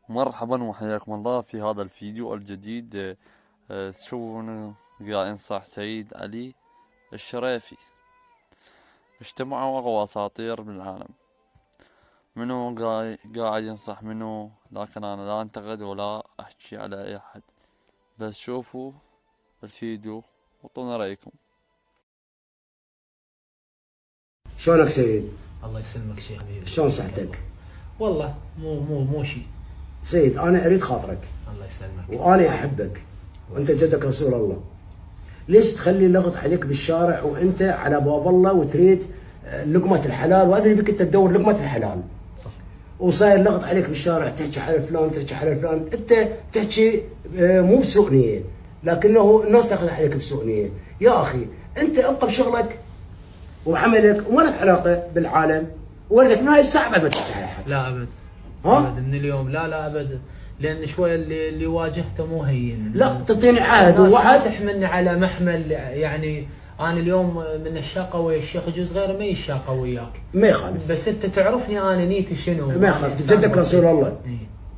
مرحبا وحياكم الله في هذا الفيديو الجديد. تشوفون قاعد ينصح سيد علي الشريفي. اجتمعوا أقوى أساطير بالعالم. منو قاعد ينصح منو؟ لكن أنا لا أنتقد ولا أحكي على أي أحد، بس شوفوا الفيديو وطونا رأيكم. شلونك سيد؟ الله يسلمك شيخ حبيبي. شلون صحتك؟ والله مو شيء. سيد انا اريد خاطرك الله يسلمك. وانا احبك وانت جدك رسول الله. ليش تخلي لغط عليك بالشارع وانت على باب الله وتريد لقمة الحلال، وادري بك انت تدور لقمة الحلال. صح. وصاير لغط عليك بالشارع، تحكي على فلان تحكي على فلان، انت تحكي مو بسوء نية، لكنه الناس تاخذ عليك بسوء نية. يا اخي انت ابقى بشغلك وعملك وما لك علاقة بالعالم، وردك من هاي الساعة بعد ما تحكي على حد. لا ابد. ها؟ ابد من اليوم، لا ابد، لان شويه اللي واجهته مو هين. لا تعطيني عهد ووعد. تحملني على محمل، يعني انا اليوم من الشاقه ويا الشيخ جوز غيره ما يشاقه وياك. ما يخالف. بس انت تعرفني انا نيتي شنو. ما يخالف، جدك رسول الله.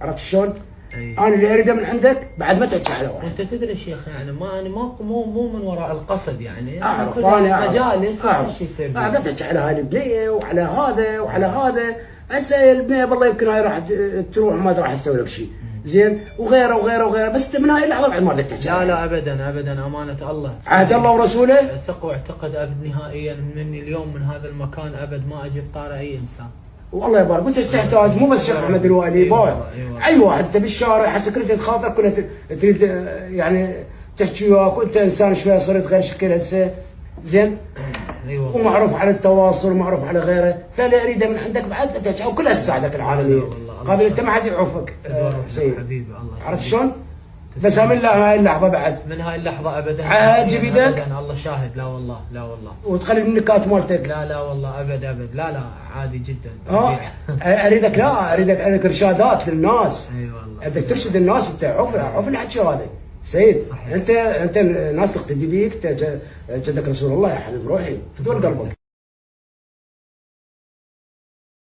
عرفت شلون؟ انا اللي اريده من عندك بعد ما تحكي على واحد. وانت تدري شيخ، يعني ما انا مو من وراء القصد، يعني اعرف انا مجالس اعرف يصير. لا تحكي على هاي البنيه وعلى هذا وعلى هذا. هسه البنيه والله يمكن هاي راح تروح ما راح تسوي لك شيء زين، وغيره وغيره وغيره، بس من هاي اللحظه بعد ما بدك تحكي. لا ابدا امانه الله. عهد الله ورسوله. ثق واعتقد ابد نهائيا مني اليوم من هذا المكان، ابد ما اجي بطاري اي انسان. والله يبارك، وانت تحتاج مو بس شيخ احمد الوالي، اي واحد انت بالشارع حسب كلفة خاطرك كلها تريد يعني تحكي وياك، وانت انسان شويه صرت غير شكل هسه زين. ايوه. ومعروف على التواصل ومعروف على غيره، فلا اريده من عندك بعد تحكي وكلها تساعدك العالميه. قابل انت ما حد يعوفك سيد. حبيبي الله. عرفت شلون؟ بس من هاي اللحظه بعد. من هاي اللحظه ابدا. عاد جيب يدك. الله شاهد. لا والله. وتخلي النكات مالتك. لا والله ابد. لا عادي جدا. اريدك، لا اريدك ارشادات للناس. اي والله. بدك ترشد الناس، انت عوف الحكي هذا سيد. صحيح. انت الناس تقتدي بيك، جدك رسول الله يا حبيب روحي، فدور قلبك.